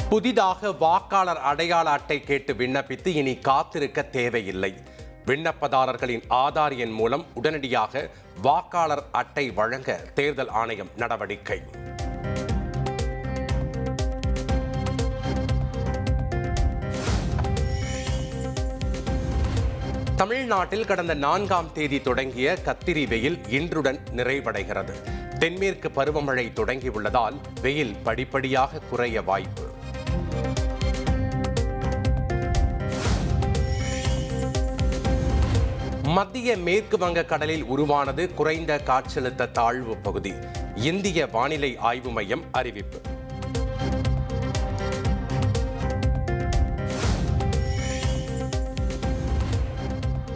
புதிதாக வாக்காளர் அடையாள அட்டை கேட்டு விண்ணப்பித்து இனி காத்திருக்க தேவையில்லை. விண்ணப்பதாரர்களின் ஆதார் எண் மூலம் உடனடியாக வாக்காளர் அட்டை வழங்க தேர்தல் ஆணையம் நடவடிக்கை. தமிழ்நாட்டில் கடந்த 4ஆம் தேதி தொடங்கிய கத்திரி வெயில் இன்றுடன் நிறைவடைகிறது. தென்மேற்கு பருவமழை தொடங்கியுள்ளதால் வெயில் படிப்படியாக குறைய வாய்ப்பு. மத்திய மேற்கு வங்க கடலில் உருவானது குறைந்த காற்றழுத்த தாழ்வு பகுதி. இந்திய வானிலை ஆய்வு மையம் அறிவிப்பு.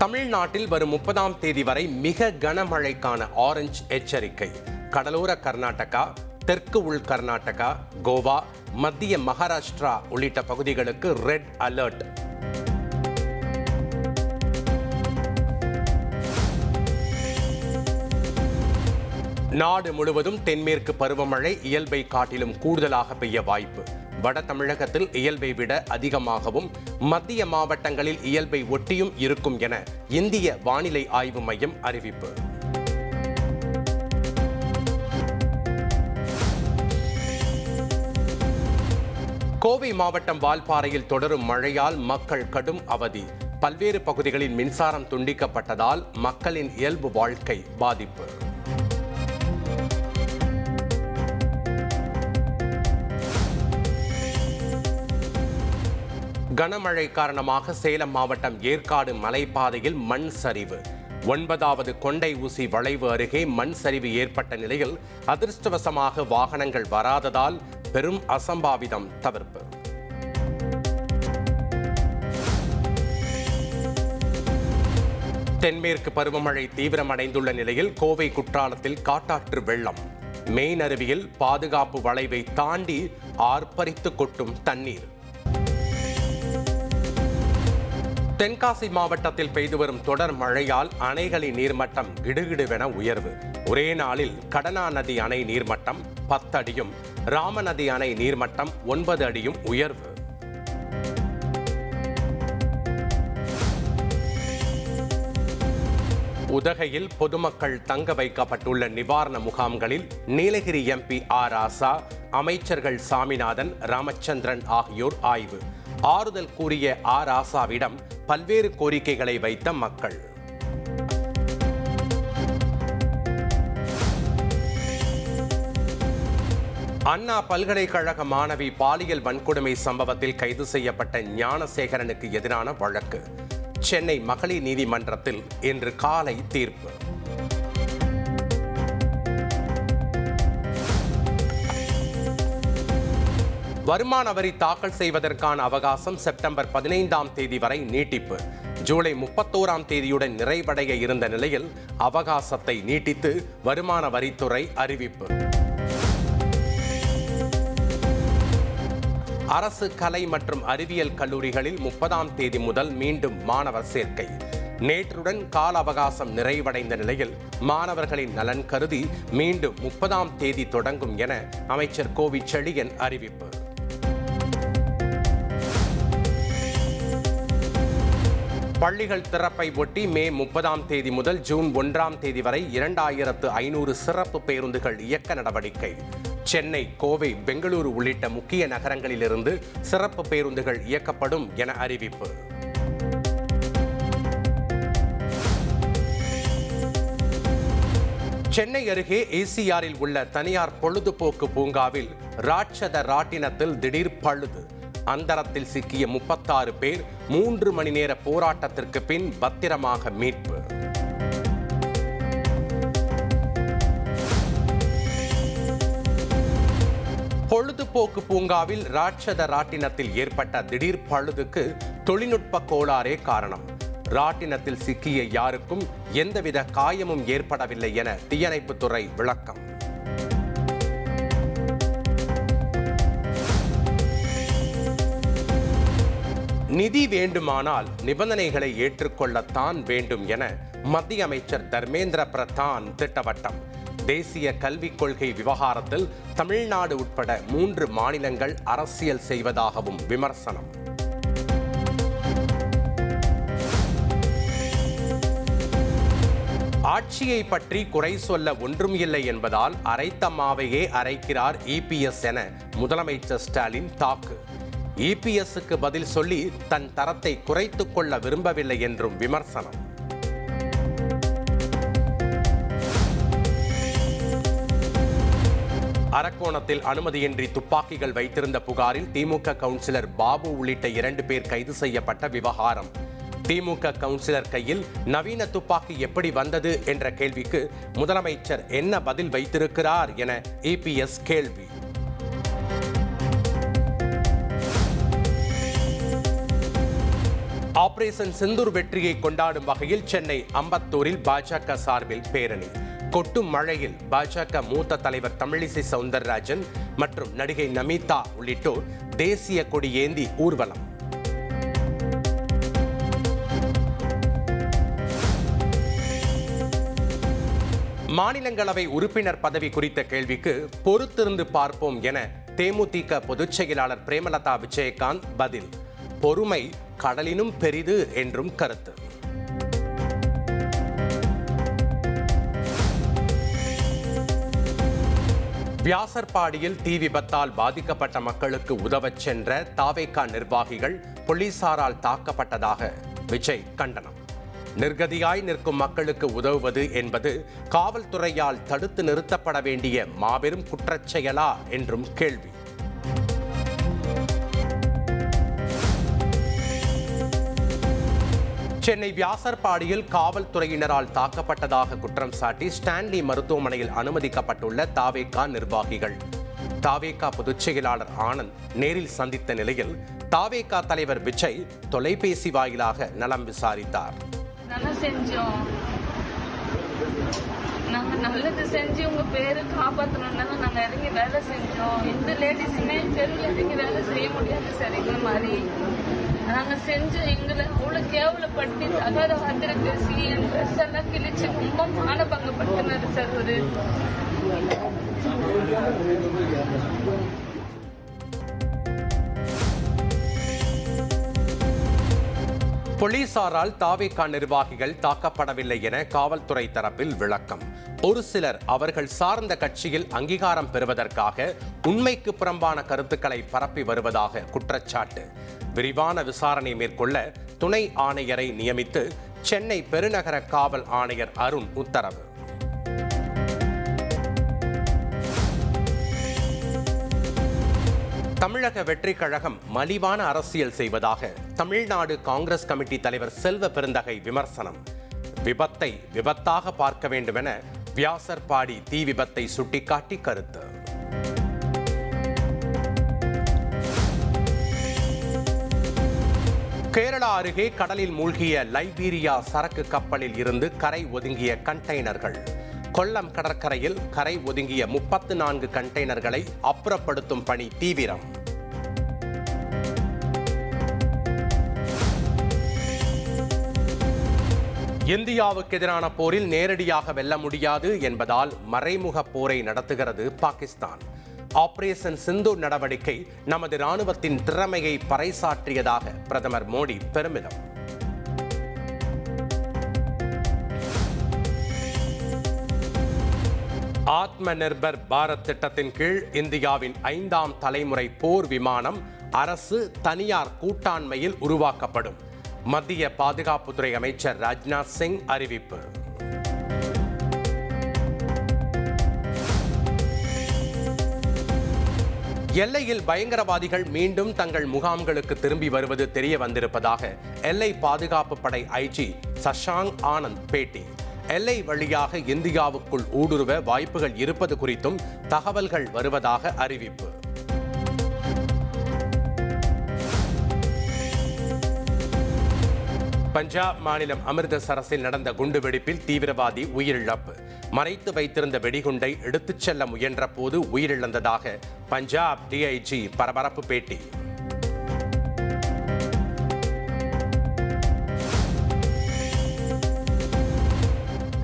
தமிழ்நாட்டில் வரும் 30ஆம் தேதி வரை மிக கனமழைக்கான ஆரஞ்சு எச்சரிக்கை. கடலோர கர்நாடகா, தெற்கு உள் கர்நாடகா, கோவா, மத்திய மகாராஷ்டிரா உள்ளிட்ட பகுதிகளுக்கு ரெட் அலர்ட். நாடு முழுவதும் தென்மேற்கு பருவமழை இயல்பை காட்டிலும் கூடுதலாக பெய்ய வாய்ப்பு. வட தமிழகத்தில் இயல்பை விட அதிகமாகவும், மத்திய மாவட்டங்களில் இயல்பை ஒட்டியும் இருக்கும் என இந்திய வானிலை ஆய்வு மையம் அறிவிப்பு. கோவை மாவட்டம் வால்பாறையில் தொடரும் மழையால் மக்கள் கடும் அவதி. பல்வேறு பகுதிகளில் மின்சாரம் துண்டிக்கப்பட்டதால் மக்களின் இயல்பு வாழ்க்கை பாதிப்பு. கனமழை காரணமாக சேலம் மாவட்டம் ஏற்காடு மலைப்பாதையில் மண் சரிவு. 9வது கொண்டை ஊசி வளைவு அருகே மண் சரிவு ஏற்பட்ட நிலையில் அதிர்ஷ்டவசமாக வாகனங்கள் வராததால் பெரும் அசம்பாவிதம் தவிர்ப்பு. தென்மேற்கு பருவமழை தீவிரமடைந்துள்ள நிலையில் கோவை குற்றாலத்தில் காட்டாற்று வெள்ளம். மெயின் அருவியில் பாதுகாப்பு வளைவை தாண்டி ஆர்ப்பரித்து கொட்டும் தண்ணீர். தென்காசி மாவட்டத்தில் பெய்து வரும் தொடர் மழையால் அணைகளின் நீர்மட்டம் கிடுகிடுவென உயர்வு. ஒரே நாளில் கடனா நதி அணை நீர்மட்டம் 10 அடியும், ராமநதி அணை நீர்மட்டம் 9 அடியும் உயர்வு. உதகையில் பொதுமக்கள் தங்க வைக்கப்பட்டுள்ள நிவாரண முகாம்களில் நீலகிரி எம்பி ஆர் ராசா, அமைச்சர்கள் சாமிநாதன், ராமச்சந்திரன் ஆகியோர் ஆய்வு. ஆறுதல் கூறிய ஆர் ராசாவிடம் பல்வேறு கோரிக்கைகளை வைத்த மக்கள். அண்ணா பல்கலைக்கழக மாணவி பாலியல் வன்கொடுமை சம்பவத்தில் கைது செய்யப்பட்ட ஞானசேகரனுக்கு எதிரான வழக்கு சென்னை மகளிர் நீதிமன்றத்தில் இன்று காலை தீர்ப்பு. வருமான வரி தாக்கல் செய்வதற்கான அவகாசம் செப்டம்பர் 15ஆம் தேதி வரை நீட்டிப்பு. ஜூலை 31ஆம் தேதியுடன் நிறைவடைய இருந்த நிலையில் அவகாசத்தை நீட்டித்து வருமான வரித்துறை அறிவிப்பு. அரசு கலை மற்றும் அறிவியல் கல்லூரிகளில் 30ஆம் தேதி முதல் மீண்டும் மாணவர் சேர்க்கை. நேற்றுடன் கால அவகாசம் நிறைவடைந்த நிலையில் மாணவர்களின் நலன் கருதி மீண்டும் 30ஆம் தேதி தொடங்கும் என அமைச்சர் கோவி செழியன் அறிவிப்பு. பள்ளிகள் திறப்பை ஒட்டி மே 30ஆம் தேதி முதல் ஜூன் 1ஆம் தேதி வரை 2500 சிறப்பு பேருந்துகள் இயக்க நடவடிக்கை. சென்னை, கோவை, பெங்களூரு உள்ளிட்ட முக்கிய நகரங்களிலிருந்து சிறப்பு பேருந்துகள் இயக்கப்படும் என அறிவிப்பு. சென்னை அருகே ஏசிஆரில் உள்ள தனியார் பொழுதுபோக்கு பூங்காவில் ராட்சத ராட்டினத்தில் திடீர் பழுது. அந்தரத்தில் சிக்கிய 36 பேர் 3 மணி நேர போராட்டத்திற்கு பின் பத்திரமாக மீட்பு. பொழுதுபோக்கு பூங்காவில் ராட்சத ராட்டினத்தில் ஏற்பட்ட திடீர் பழுதுக்கு தொழில்நுட்ப கோளாறே காரணம். ராட்டினத்தில் சிக்கிய யாருக்கும் எந்தவித காயமும் ஏற்படவில்லை என தீயணைப்புத்துறை விளக்கம். நிதி வேண்டுமானால் நிபந்தனைகளை ஏற்றுக்கொள்ளத்தான் வேண்டும் என மத்திய அமைச்சர் தர்மேந்திர பிரதான் திட்டவட்டம். தேசிய கல்விக் கொள்கை விவகாரத்தில் தமிழ்நாடு உட்பட 3 மாநிலங்கள் அரசியல் செய்வதாகவும் விமர்சனம். ஆட்சியை பற்றி குறை சொல்ல ஒன்றும் இல்லை என்பதால் அரைத்த மாவையே அரைக்கிறார் இபிஎஸ் என முதலமைச்சர் ஸ்டாலின் தாக்கு. இபிஎஸ்க்கு பதில் சொல்லி தன் தரத்தை குறைத்துக் கொள்ள விரும்பவில்லை என்றும் விமர்சனம். அரக்கோணத்தில் அனுமதியின்றி துப்பாக்கிகள் வைத்திருந்த புகாரில் திமுக கவுன்சிலர் பாபு உள்ளிட்ட 2 பேர் கைது செய்யப்பட்ட விவகாரம். திமுக கவுன்சிலர் கையில் நவீன துப்பாக்கி எப்படி வந்தது என்ற கேள்விக்கு முதலமைச்சர் என்ன பதில் வைத்திருக்கிறார் என இபிஎஸ் கேள்வி. ஆபரேஷன் சிந்தூர் வெற்றியை கொண்டாடும் வகையில் சென்னை அம்பத்தூரில் பாஜக சார்பில் பேரணி. கொட்டும் மழையில் பாஜக மூத்த தலைவர் தமிழிசை சவுந்தரராஜன் மற்றும் நடிகை நமிதா உள்ளிட்டோர் தேசிய கொடி ஏந்தி ஊர்வலம். மாநிலங்களவை உறுப்பினர் பதவி குறித்த கேள்விக்கு பொறுத்திருந்து பார்ப்போம் என தேமுதிக பொதுச் செயலாளர் பிரேமலதா விஜயகாந்த் பதில். பொறுமை கடலினும் பெரிது என்றும் கருத்து. வியாசர்பாடியில் தீ விபத்தால் பாதிக்கப்பட்ட மக்களுக்கு உதவச் சென்ற தாவேகா நிர்வாகிகள் போலீசாரால் தாக்கப்பட்டதாக விஜய் கண்டனம். நிர்கதியாய் நிற்கும் மக்களுக்கு உதவுவது என்பது காவல்துறையால் தடுத்து நிறுத்தப்பட வேண்டிய மாபெரும் குற்றச்செயலா என்றும் கேள்வி. சென்னை வியாசர்பாடியில் காவல்துறையினரால் தாக்கப்பட்டதாக குற்றம் சாட்டி ஸ்டான்லி மருத்துவமனையில் அனுமதிக்கப்பட்டுள்ள தாவேகா நிர்வாகிகள். தாவேகா பொதுச் செயலாளர் ஆனந்த் நேரில் சந்தித்த நிலையில் தாவேகா தலைவர் விஜய் தொலைபேசி வாயிலாக நலம் விசாரித்தார். நல்லா செஞ்சோம், நாங்க நல்லது செஞ்சு உங்க பேரை காப்பாற்றணும்னா நாங்க இறங்கி வேலை செஞ்சோம். எந்த லேடிஸுமே தெருவில் இறங்கி வேலை செய்ய முடியாது சார். எங்களை மாதிரி நாங்க செஞ்ச எங்களை அவ்வளவு கேவலப்படுத்தி தகாத வார்த்தை பேசி என் ட்ரெஸ் எல்லாம் கிழிச்சு ரொம்ப மானபங்கப்படுத்தினாரு சார். ஒரு போலீசாரால் தாவேகா நிர்வாகிகள் தாக்கப்படவில்லை என காவல்துறை தரப்பில் விளக்கம். ஒரு சிலர் அவர்கள் சார்ந்த கட்சியில் அங்கீகாரம் பெறுவதற்காக உண்மைக்கு புறம்பான கருத்துக்களை பரப்பி வருவதாக குற்றச்சாட்டு. விரிவான விசாரணை மேற்கொள்ள துணை ஆணையரை நியமித்து சென்னை பெருநகர காவல் ஆணையர் அருண் உத்தரவு. தமிழக வெற்றி கழகம் மலிவான அரசியல் செய்வதாக தமிழ்நாடு காங்கிரஸ் கமிட்டி தலைவர் செல்வ பெருந்தகை விமர்சனம். விபத்தை விபத்தாக பார்க்க வேண்டும் என வியாசர்பாடி தீ விபத்தை சுட்டிக்காட்டி கருத்து. கேரளா அருகே கடலில் மூழ்கிய லைபீரியா சரக்கு கப்பலில் இருந்து கரை ஒதுங்கிய கண்டெய்னர்கள். கொல்லம் கடற்கரையில் கரை ஒதுங்கிய 34 கண்டெய்னர்களை அப்புறப்படுத்தும் பணி தீவிரம். இந்தியாவுக்கு எதிரான போரில் நேரடியாக வெல்ல முடியாது என்பதால் மறைமுக போரை நடத்துகிறது பாகிஸ்தான். ஆபரேஷன் சிந்தூர் நடவடிக்கை நமது ராணுவத்தின் திறமையை பறைசாற்றியதாக பிரதமர் மோடி பெருமிதம். ஆத்ம நிர்பர் பாரத் திட்டத்தின் கீழ் இந்தியாவின் 5ஆம் தலைமுறை போர் விமானம் அரசு தனியார் கூட்டாண்மையில் உருவாக்கப்படும். மத்திய பாதுகாப்புத்துறை அமைச்சர் ராஜ்நாத் சிங் அறிவிப்பு. எல்லையில் பயங்கரவாதிகள் மீண்டும் தங்கள் முகாம்களுக்கு திரும்பி வருவது தெரிய வந்திருப்பதாக எல்லை பாதுகாப்பு படை ஐஜி சஷாங்க் ஆனந்த் பேட்டி. எல்லை வழியாக இந்தியாவுக்குள் ஊடுருவ வாய்ப்புகள் இருப்பது குறித்தும் தகவல்கள் வருவதாக அறிவிப்பு. பஞ்சாப் மாநிலம் அமிர்தசரஸில் நடந்த குண்டுவெடிப்பில் தீவிரவாதி உயிரிழப்பு. மறைத்து வைத்திருந்த வெடிகுண்டை எடுத்துச் செல்ல முயன்ற போது உயிரிழந்ததாக பஞ்சாப் டிஐஜி பரபரப்பு பேட்டி.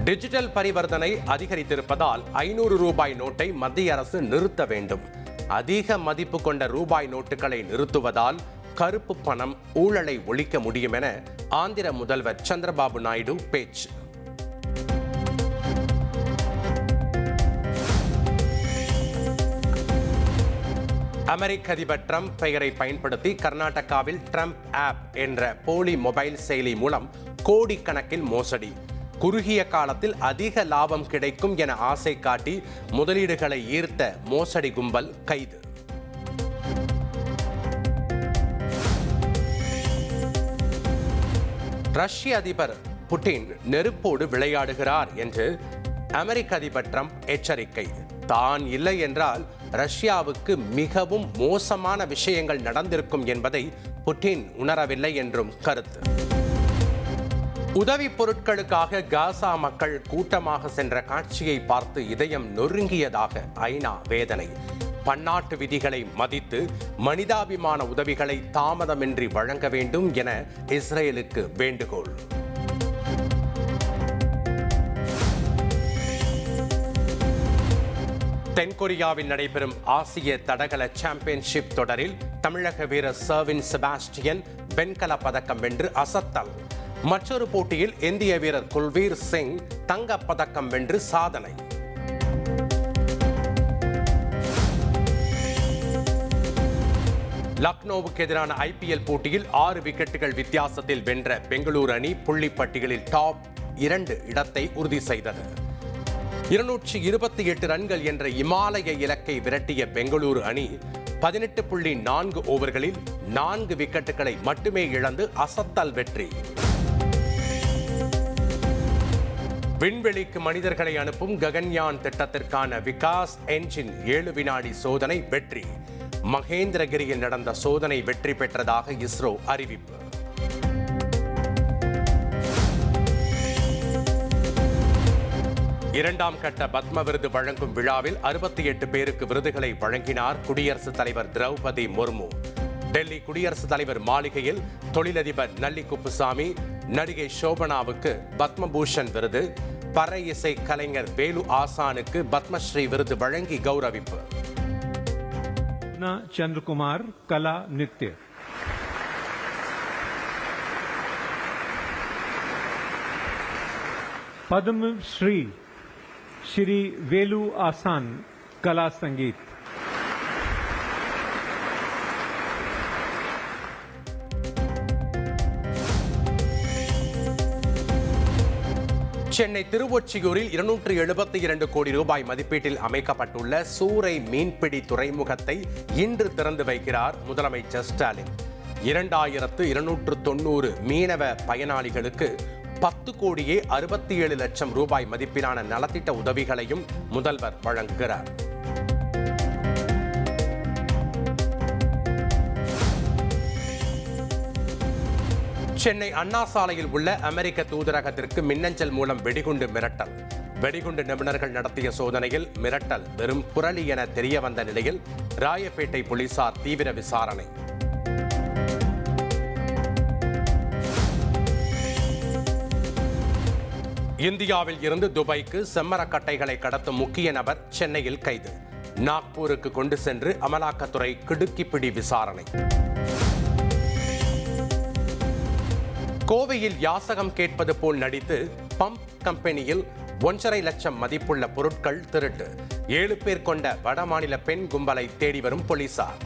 டிஜிட்டல் பரிவர்த்தனை அதிகரித்திருப்பதால் 500 ரூபாய் நோட்டை மத்திய அரசு நிறுத்த வேண்டும். அதிக மதிப்பு கொண்ட ரூபாய் நோட்டுகளை நிறுத்துவதால் கருப்பு பணம் ஊழலை ஒழிக்க முடியும் என ஆந்திர முதல்வர் சந்திரபாபு நாயுடு பேச்சு. அமெரிக்க அதிபர் ட்ரம்ப் பெயரை பயன்படுத்தி கர்நாடகாவில் ட்ரம்ப் ஆப் என்ற போலி மொபைல் செயலி மூலம் கோடிக்கணக்கில் மோசடி. குறுகிய காலத்தில் அதிக லாபம் கிடைக்கும் என ஆசை காட்டி முதலீடுகளை ஈர்த்த மோசடி கும்பல் கைது. ரஷ்ய அதிபர் புட்டின் நெருப்போடு விளையாடுகிறார் என்று அமெரிக்க அதிபர் ட்ரம்ப் எச்சரிக்கை. தான் இல்லை என்றால் ரஷ்யாவுக்கு மிகவும் மோசமான விஷயங்கள் நடந்திருக்கும் என்பதை புட்டின் உணரவில்லை என்றும் கருத்து. உதவி பொருட்களுக்காக காசா மக்கள் கூட்டமாக சென்ற காட்சியை பார்த்து இதயம் நொறுங்கியதாக ஐநா வேதனை. பன்னாட்டு விதிகளை மதித்து மனிதாபிமான உதவிகளை தாமதமின்றி வழங்க வேண்டும் என இஸ்ரேலுக்கு வேண்டுகோள். தென்கொரியாவில் நடைபெறும் ஆசிய தடகள சாம்பியன்ஷிப் தொடரில் தமிழக வீரர் சர்வின் செபாஸ்டியன் வெண்கல பதக்கம் வென்று அசத்தல். மற்றொரு போட்டியில் இந்திய வீரர் குல்வீர் சிங் தங்கப் பதக்கம் வென்று சாதனை. லக்னோவுக்கு எதிரான ஐபிஎல் போட்டியில் 6 விக்கெட்டுகள் வித்தியாசத்தில் வென்ற பெங்களூரு அணி புள்ளிப்பட்டியலில் டாப் 2 இடத்தை உறுதி செய்தது. 228 ரன்கள் என்ற இமாலய இலக்கை விரட்டிய பெங்களூரு அணி 18.4 ஓவர்களில் 4 விக்கெட்டுகளை மட்டுமே இழந்து அசத்தல் வெற்றி. விண்வெளிக்கு மனிதர்களை அனுப்பும் ககன்யான் திட்டத்திற்கான விகாஸ் என்ஜின் 7 வினாடி சோதனை வெற்றி. மகேந்திரகிரியில் நடந்த சோதனை வெற்றி பெற்றதாக இஸ்ரோ அறிவிப்பு. இரண்டாம் கட்ட பத்ம விருது வழங்கும் விழாவில் 68 பேருக்கு விருதுகளை வழங்கினார் குடியரசுத் தலைவர் திரௌபதி முர்மு. டெல்லி குடியரசுத் தலைவர் மாளிகையில் தொழிலதிபர் நல்லி குப்புசாமி, நடிகை சோபனாவுக்கு பத்மபூஷன் விருது, பறை இசை கலைஞர் வேலு ஆசானுக்கு பத்மஸ்ரீ விருது வழங்கி கௌரவிப்பு. சந்திரகுமார் கலா நித்ய. पद्म श्री श्री वेलु आसान कला संगीत. சென்னை திருவொற்றியூரில் 272 கோடி ரூபாய் மதிப்பீட்டில் அமைக்கப்பட்டுள்ள சூறை மீன்பிடி துறைமுகத்தை இன்று திறந்து வைக்கிறார் முதலமைச்சர் ஸ்டாலின். 2290 மீனவ பயனாளிகளுக்கு 10 கோடியே 67 லட்சம் ரூபாய் மதிப்பிலான நலத்திட்ட உதவிகளையும் முதல்வர் வழங்குகிறார். சென்னை அண்ணா சாலையில் உள்ள அமெரிக்க தூதரகத்திற்கு மின்னஞ்சல் மூலம் வெடிகுண்டு மிரட்டல். வெடிகுண்டு நிபுணர்கள் நடத்திய சோதனையில் மிரட்டல் வெறும் புரளி என தெரிய வந்த நிலையில் ராயப்பேட்டை போலீசார் தீவிர விசாரணை. இந்தியாவில் இருந்து துபாய்க்கு செம்மரக்கட்டைகளை கடத்தும் முக்கிய நபர் சென்னையில் கைது. நாக்பூருக்கு கொண்டு சென்று அமலாக்கத்துறை கிடுக்கிப்பிடி விசாரணை. கோவையில் யாசகம் கேட்பது போல் நடித்து பம்ப் கம்பெனியில் 1.5 லட்சம் மதிப்புள்ள பொருட்கள் திருட்டு. 7 பேர் கொண்ட வடமாநில பெண் கும்பலை தேடி வரும் போலீசார்.